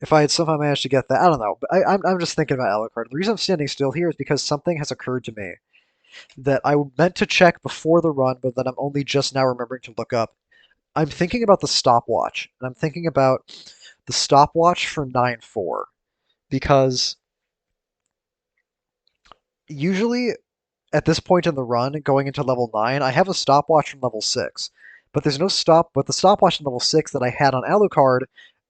Speaker 1: if I had somehow managed to get that, I don't know. But I'm just thinking about Alucard. The reason I'm standing still here is because something has occurred to me that I meant to check before the run, but that I'm only just now remembering to look up. I'm thinking about the stopwatch, and I'm thinking about the stopwatch for 9-4 because usually at this point in the run, going into level 9, I have a stopwatch from level 6. But there's no stop, but the stopwatch in level 6 that I had on Alucard,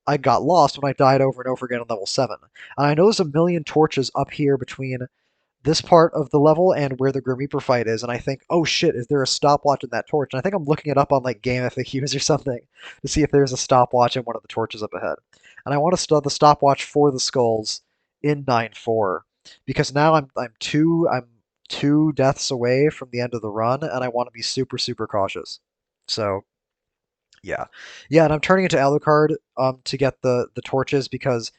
Speaker 1: I got lost when I died over and over again on level 7. And I know there's a million torches up here between this part of the level and where the Grim Reaper fight is, and I think, oh shit, is there a stopwatch in that torch? And I think I'm looking it up on like game FAQs or something to see if there's a stopwatch in one of the torches up ahead. And I want to start the stopwatch for the skulls in 9-4 because now I'm two deaths away from the end of the run, and I want to be super cautious. So yeah, yeah, and I'm turning into Alucard to get the torches because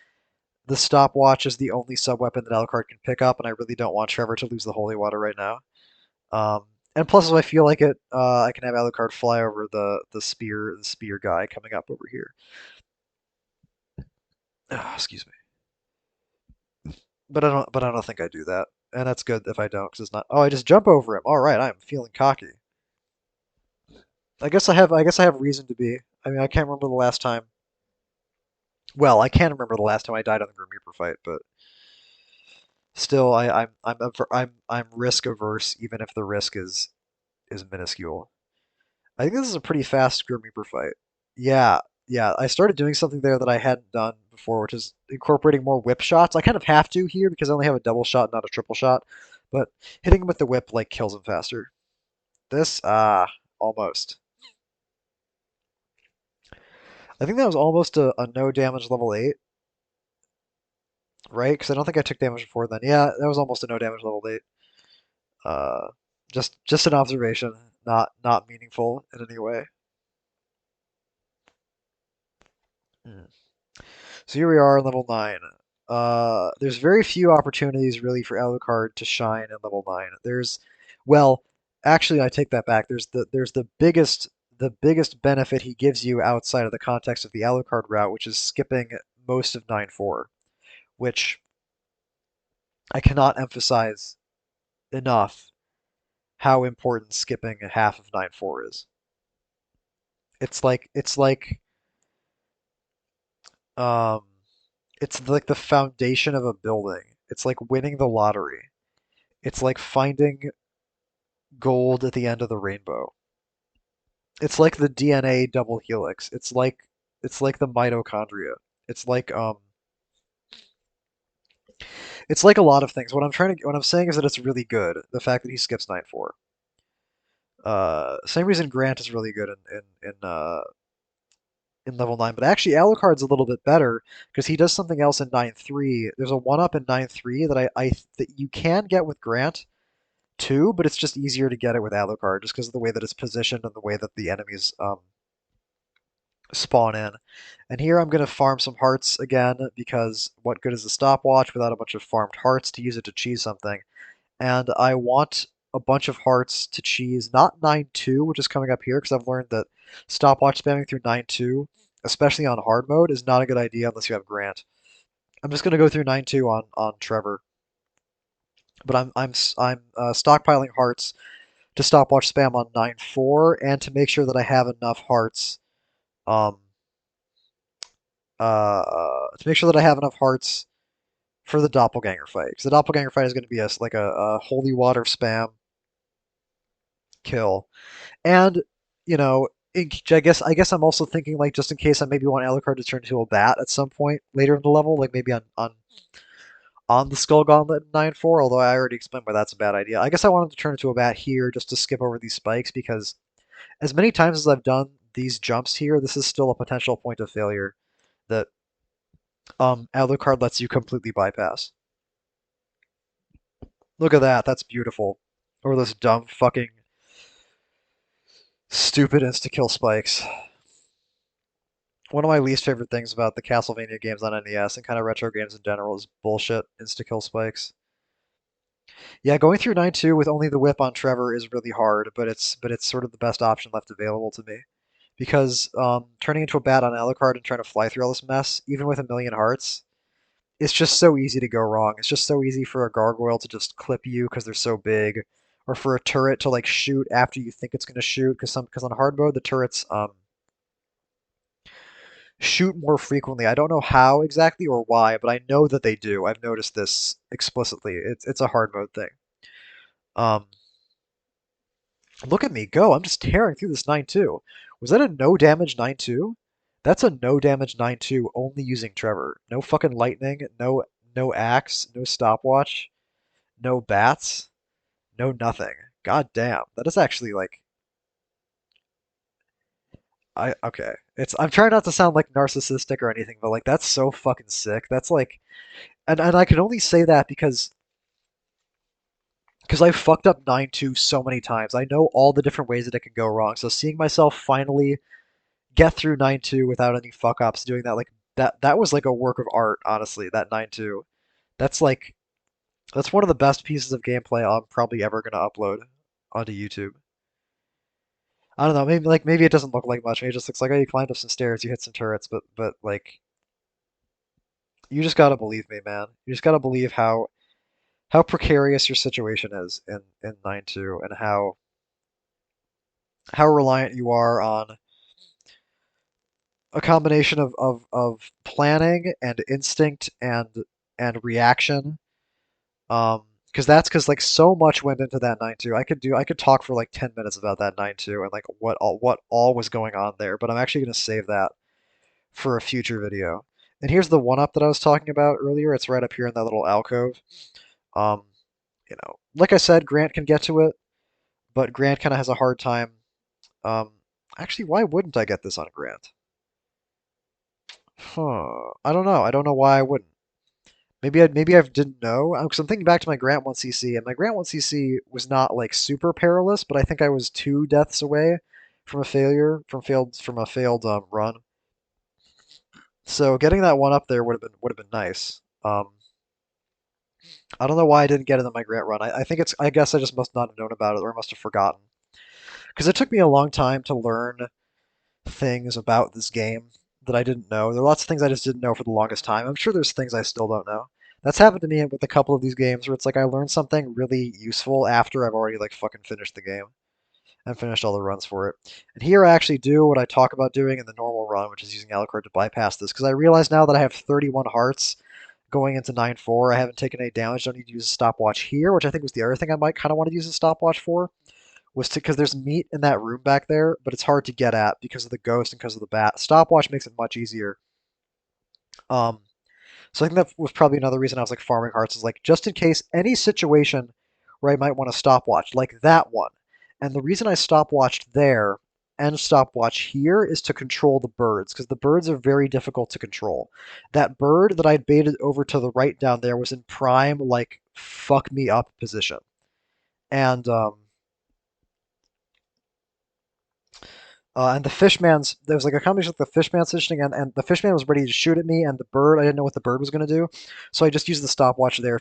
Speaker 1: the stopwatch is the only sub weapon that Alucard can pick up, and I really don't want Trevor to lose the holy water right now. And plus, if I feel like it, I can have Alucard fly over the spear guy coming up over here. Excuse me, but I don't think I do that, and that's good if I don't, because it's not. Oh, I just jump over him. All right, I'm feeling cocky. I guess I have reason to be. I mean, I can't remember the last time. Well, I can remember the last time I died on the Grim Reaper fight, but still, I'm risk averse, even if the risk is minuscule. I think this is a pretty fast Grim Reaper fight. Yeah, yeah. I started doing something there that I hadn't done before, which is incorporating more whip shots. I kind of have to here because I only have a double shot, not a triple shot. But hitting him with the whip like kills him faster. This almost. I think that was almost a no damage level 8, right? Because I don't think I took damage before then. Yeah, that was almost a no damage level 8. Uh, just an observation, not meaningful in any way. Hmm. So here we are in level 9. There's very few opportunities really for Alucard to shine in level 9. Well, actually, I take that back. There's the biggest benefit he gives you outside of the context of the Alucard route, which is skipping most of 9-4, which I cannot emphasize enough how important skipping half of 9-4 is. It's like um it's like the foundation of a building. It's like winning the lottery. It's like finding gold at the end of the rainbow. It's like the DNA double helix. It's like the mitochondria. It's like um it's like a lot of things. What I'm saying is that it's really good. The fact that he skips 9-4. Same reason Grant is really good in level 9, but actually Alucard's a little bit better because he does something else in 9-3. There's a one up in 9-3 that you can get with Grant too, but it's just easier to get it with Alucard just because of the way that it's positioned and the way that the enemies spawn in. And here I'm going to farm some hearts again because what good is a stopwatch without a bunch of farmed hearts to use it to cheese something? And I want a bunch of hearts to cheese, not 9-2, which is coming up here because I've learned that stopwatch spamming through 9-2, especially on hard mode, is not a good idea unless you have Grant. I'm just going to go through 9-2 on Trevor, but I'm stockpiling hearts to stopwatch spam on 9-4 and to make sure that I have enough hearts um, to make sure that I have enough hearts for the doppelganger fight. Because the doppelganger fight is going to be like a holy water spam kill, and you know, I guess I'm also thinking like just in case I maybe want Alucard to turn into a bat at some point later in the level, like maybe on the Skull Gauntlet in 9-4. Although I already explained why that's a bad idea. I guess I wanted to turn into a bat here just to skip over these spikes because as many times as I've done these jumps here, this is still a potential point of failure that Alucard lets you completely bypass. Look at that, that's beautiful. Or those dumb fucking stupid insta-kill spikes. One of my least favorite things about the Castlevania games on NES and kind of retro games in general is bullshit insta-kill spikes. Yeah, going through 9-2 with only the whip on Trevor is really hard, but it's sort of the best option left available to me. Because turning into a bat on Alucard and trying to fly through all this mess, even with a million hearts, it's just so easy to go wrong. It's just so easy for a gargoyle to just clip you because they're so big, or for a turret to like shoot after you think it's going to shoot because on hard mode the turrets shoot more frequently. I don't know how exactly or why, but I know that they do. I've noticed this explicitly. It's a hard mode thing. Um, Look at me go! I'm just tearing through this 9-2. Was that a no damage 9-2? That's a no damage 9-2 only using Trevor. No fucking lightning. No axe. No stopwatch. No bats, no nothing. God damn, that is actually like I okay. It's I'm trying not to sound like narcissistic or anything, but like that's so fucking sick. That's like and I can only say that because I've fucked up 9-2 so many times. I know all the different ways that it can go wrong. So seeing myself finally get through 9-2 without any fuck ups, doing that like that was like a work of art, honestly, that 9-2. That's like that's one of the best pieces of gameplay I'm probably ever gonna upload onto YouTube. I don't know, maybe it doesn't look like much. Maybe it just looks like, oh, you climbed up some stairs, you hit some turrets, but like you just gotta believe me, man. You just gotta believe how precarious your situation is in 9-2 and how reliant you are on a combination of planning and instinct and reaction. Because that's because like so much went into that 9-2. I could talk for like 10 minutes about that 9-2 and like what all was going on there. But I'm actually gonna save that for a future video. And here's the one up that I was talking about earlier. It's right up here in that little alcove. Um, like I said, Grant can get to it, but Grant kind of has a hard time. Um, actually, why wouldn't I get this on Grant? Huh. I don't know. I don't know why I wouldn't. Maybe I didn't know because I'm thinking back to my Grant 1cc, and my Grant 1cc was not like super perilous, but I think I was 2 deaths away from a failed run. So getting that one up there would have been nice. I don't know why I didn't get it in my Grant run. I think I guess I just must not have known about it or I must have forgotten because it took me a long time to learn things about this game that I didn't know. There are lots of things I just didn't know for the longest time. I'm sure there's things I still don't know. That's happened to me with a couple of these games where it's like I learned something really useful after I've already like fucking finished the game and finished all the runs for it. And here I actually do what I talk about doing in the normal run, which is using Alucard to bypass this, because I realize now that I have 31 hearts going into 9-4. I haven't taken any damage. Don't need to use a stopwatch here, which I think was the other thing I might kind of want to use a stopwatch for was to because there's meat in that room back there, but it's hard to get at because of the ghost and because of the bat. Stopwatch makes it much easier. Um, so I think that was probably another reason I was like farming hearts is like just in case any situation where I might want to stopwatch, like that one. And the reason I stopwatched there and stopwatch here is to control the birds because the birds are very difficult to control. That bird that I'd baited over to the right down there was in prime like fuck me up position. And and the fishman's there was like a combination of the fishman's positioning and the fishman was ready to shoot at me and the bird I didn't know what the bird was going to do, so I just used the stopwatch there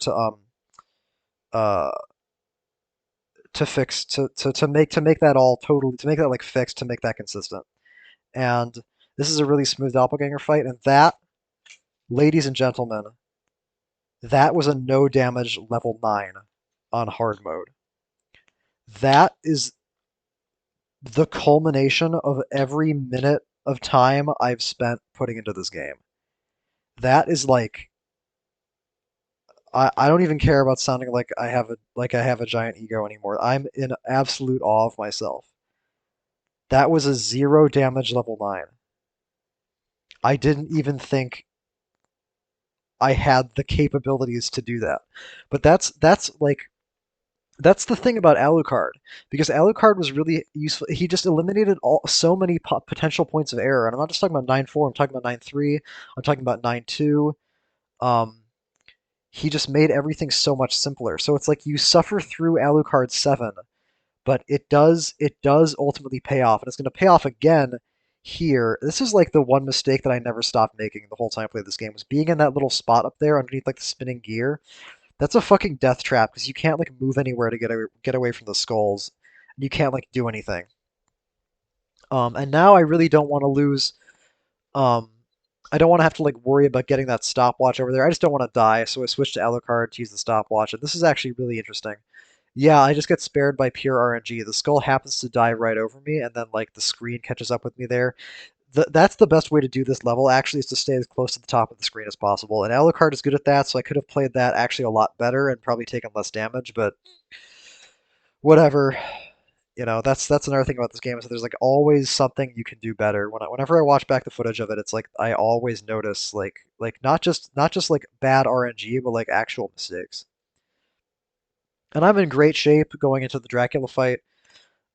Speaker 1: uh to fix to make that all totally to make that like fixed to make that consistent. And this is a really smooth doppelganger fight, and that, ladies and gentlemen, that was a no damage level 9 on hard mode. That is the culmination of every minute of time I've spent putting into this game. That is like I don't even care about sounding like I have a giant ego anymore. I'm in absolute awe of myself. That was a 0 damage level 9. I didn't even think I had the capabilities to do that. But that's the thing about Alucard because Alucard was really useful. He just eliminated so many potential points of error, and I'm not just talking about 9-4. I'm talking about 9-3. I'm talking about 9-2. Um, he just made everything so much simpler. So it's like you suffer through Alucard 7, but it does ultimately pay off, and it's going to pay off again here. This is like the one mistake that I never stopped making the whole time I played this game was being in that little spot up there underneath like the spinning gear. That's a fucking death trap because you can't like move anywhere to get away from the skulls. You can't like do anything. And now I really don't want to lose. Um, I don't want to have to like worry about getting that stopwatch over there. I just don't want to die, so I switched to Alucard to use the stopwatch, and this is actually really interesting. Yeah, I just get spared by pure RNG. The skull happens to die right over me, and then like the screen catches up with me there. That's the best way to do this level, actually, is to stay as close to the top of the screen as possible. And Alucard is good at that, so I could have played that actually a lot better and probably taken less damage, but whatever. That's another thing about this game is that there's like always something you can do better. Whenever I watch back the footage of it, it's like I always notice like not just like bad RNG, but like actual mistakes. And I'm in great shape going into the Dracula fight.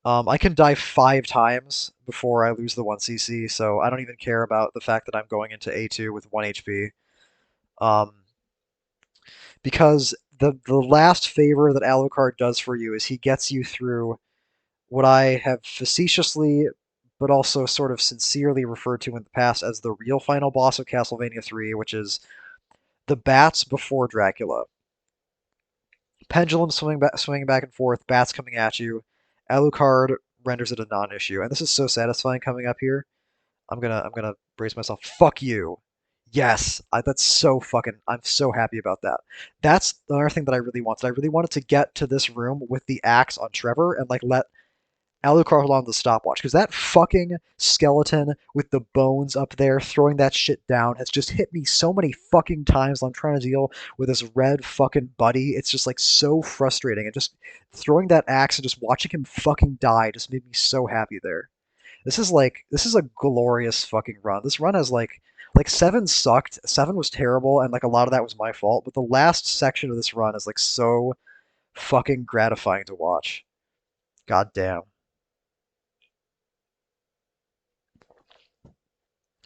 Speaker 1: I can die 5 times before I lose the 1cc, so I don't even care about the fact that I'm going into A2 with 1 HP. Um, because the last favor that Alucard does for you is he gets you through what I have facetiously but also sort of sincerely referred to in the past as the real final boss of Castlevania 3, which is the bats before Dracula. Pendulum swinging back and forth, bats coming at you. Alucard renders it a non-issue, and this is so satisfying coming up here. I'm gonna brace myself. Fuck you. Yes, that's so fucking. I'm so happy about that. That's another thing that I really wanted. I really wanted to get to this room with the axe on Trevor and like let Alucard hold on to the stopwatch because that fucking skeleton with the bones up there throwing that shit down has just hit me so many fucking times while I'm trying to deal with this red fucking buddy. It's just like so frustrating, and just throwing that axe and just watching him fucking die just made me so happy there. This is a glorious fucking run. This run has like seven sucked, seven was terrible, and like a lot of that was my fault. But the last section of this run is like so fucking gratifying to watch. God damn.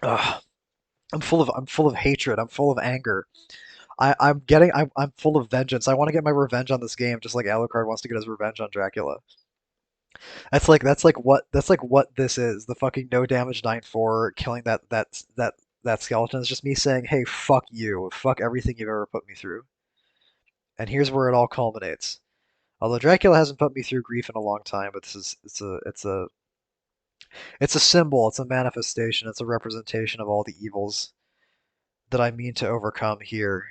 Speaker 1: Ugh. I'm full of hatred. I'm full of anger. I'm full of vengeance. I want to get my revenge on this game, just like Alucard wants to get his revenge on Dracula. That's like what this is. The fucking no damage 9-4 killing that skeleton is just me saying, hey, fuck you, fuck everything you've ever put me through. And here's where it all culminates. Although Dracula hasn't put me through grief in a long time, but this is it's a symbol, it's a manifestation, it's a representation of all the evils that I mean to overcome here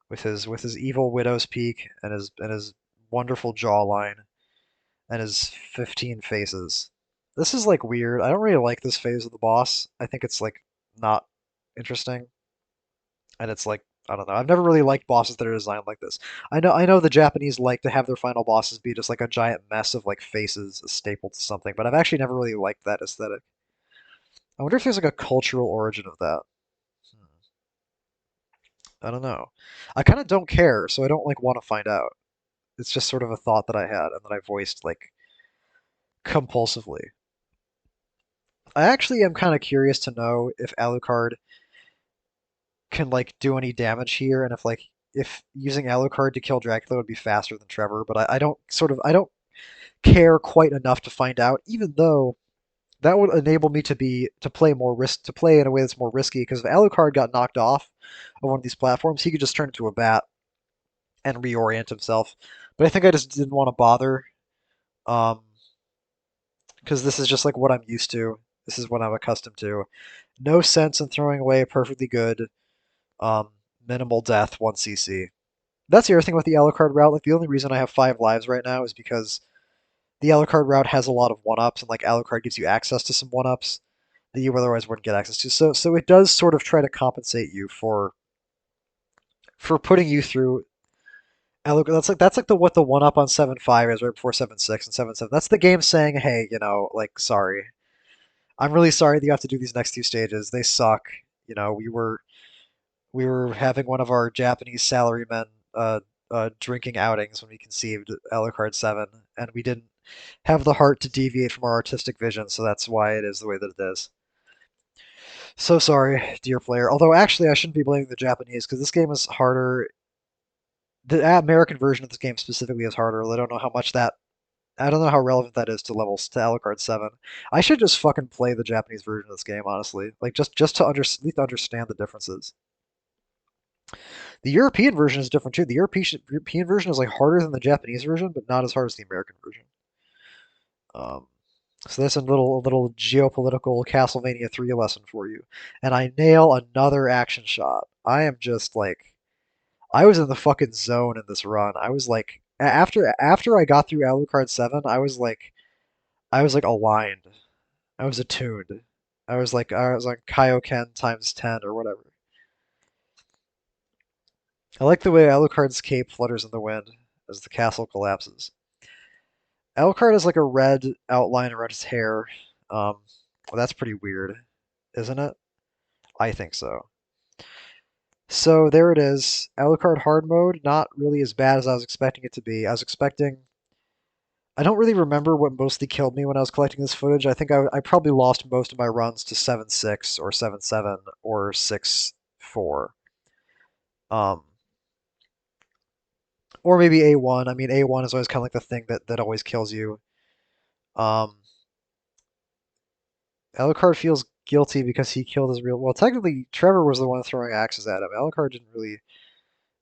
Speaker 1: with his evil widow's peak and his wonderful jawline and his 15 faces. This is like weird. I don't really like this phase of the boss. I think it's like not interesting, and it's like I don't know. I've never really liked bosses that are designed like this. I know the Japanese like to have their final bosses be just like a giant mess of like faces stapled to something, but I've actually never really liked that aesthetic. I wonder if there's like a cultural origin of that. Hmm. I don't know. I kind of don't care, so I don't like want to find out. It's just sort of a thought that I had and that I voiced like compulsively. I actually am kind of curious to know if Alucard can like do any damage here, and if using Alucard to kill Dracula would be faster than Trevor. But I don't care quite enough to find out, even though that would enable me to play more risk to play in a way that's more risky. Because if Alucard got knocked off of one of these platforms, he could just turn into a bat and reorient himself. But I think I just didn't want to bother. Um, because this is just like what I'm used to. This is what I'm accustomed to. No sense in throwing away a perfectly good um, minimal death 1cc. That's the other thing with the Alucard route. Like the only reason I have 5 lives right now is because the Alucard route has a lot of one-ups, and like Alucard gives you access to some one-ups that you otherwise wouldn't get access to. So it does sort of try to compensate you for putting you through Alucard. That's like the what the one-up on 7.5 is right before 7.6 and 7.7. That's the game saying, hey, like sorry, I'm really sorry that you have to do these next 2 stages. They suck. We were having one of our Japanese salarymen drinking outings when we conceived Alucard 7, and we didn't have the heart to deviate from our artistic vision, so that's why it is the way that it is. So sorry, dear player. Although actually, I shouldn't be blaming the Japanese because this game is harder. The American version of this game specifically is harder. I don't know how much that. I don't know how relevant that is to levels to Alucard 7. I should just fucking play the Japanese version of this game, honestly. Like just to at least understand the differences. The European version is different too. The European version is like harder than the Japanese version, but not as hard as the American version. Um, so that's a little geopolitical Castlevania 3 lesson for you. And I nail another action shot. I am just like I was in the fucking zone in this run. I was like after I got through Alucard 7, I was like aligned. I was attuned. I was on Kaioken times 10 or whatever. I like the way Alucard's cape flutters in the wind as the castle collapses. Alucard has like a red outline around his hair. Well, that's pretty weird, isn't it? I think so. So there it is. Alucard hard mode, not really as bad as I was expecting it to be. I was expecting. I don't really remember what mostly killed me when I was collecting this footage. I think I probably lost most of my runs to 7-6 or 7-7 or 6-4. Um, or maybe A1. I mean, A1 is always kind of like the thing that always kills you. Um, Alucard feels guilty because he killed his real. Well, technically, Trevor was the one throwing axes at him. Alucard didn't really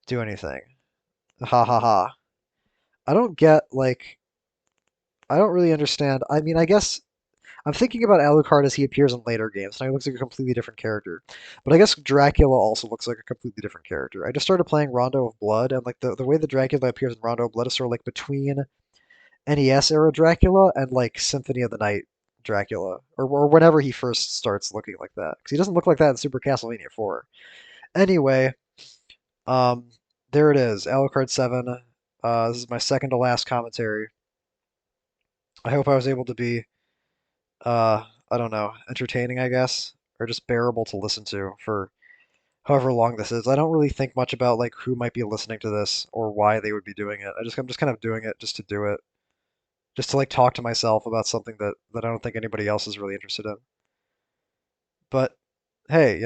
Speaker 1: do anything. Ha ha ha. I don't get, like, I don't really understand. I mean, I guess I'm thinking about Alucard as he appears in later games, and he looks like a completely different character. But I guess Dracula also looks like a completely different character. I just started playing Rondo of Blood, and like the way that Dracula appears in Rondo of Blood is sort of like between NES era Dracula and like Symphony of the Night Dracula, or whenever he first starts looking like that, because he doesn't look like that in Super Castlevania 4. Anyway, um, there it is, Alucard 7. This is my second to last commentary. I hope I was able to be, I don't know, entertaining, I guess, or just bearable to listen to for however long this is. I don't really think much about like who might be listening to this or why they would be doing it. I'm just kind of doing it just to do it, just to like talk to myself about something that I don't think anybody else is really interested in. But hey,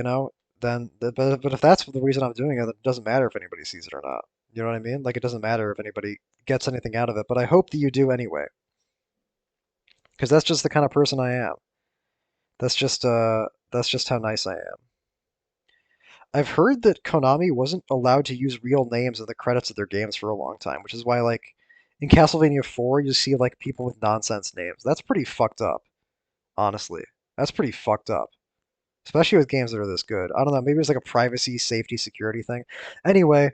Speaker 1: then but if that's the reason I'm doing it, then it doesn't matter if anybody sees it or not. You know what I mean? Like it doesn't matter if anybody gets anything out of it, but I hope that you do anyway, because that's just the kind of person I am. That's just how nice I am. I've heard that Konami wasn't allowed to use real names in the credits of their games for a long time, which is why like in Castlevania 4 you see like people with nonsense names. That's pretty fucked up, honestly. That's pretty fucked up. Especially with games that are this good. I don't know, maybe it's like a privacy, safety, security thing. Anyway,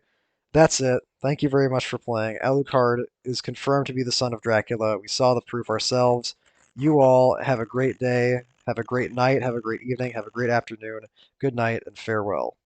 Speaker 1: that's it. Thank you very much for playing. Alucard is confirmed to be the son of Dracula. We saw the proof ourselves. You all have a great day, have a great night, have a great evening, have a great afternoon. Good night and farewell.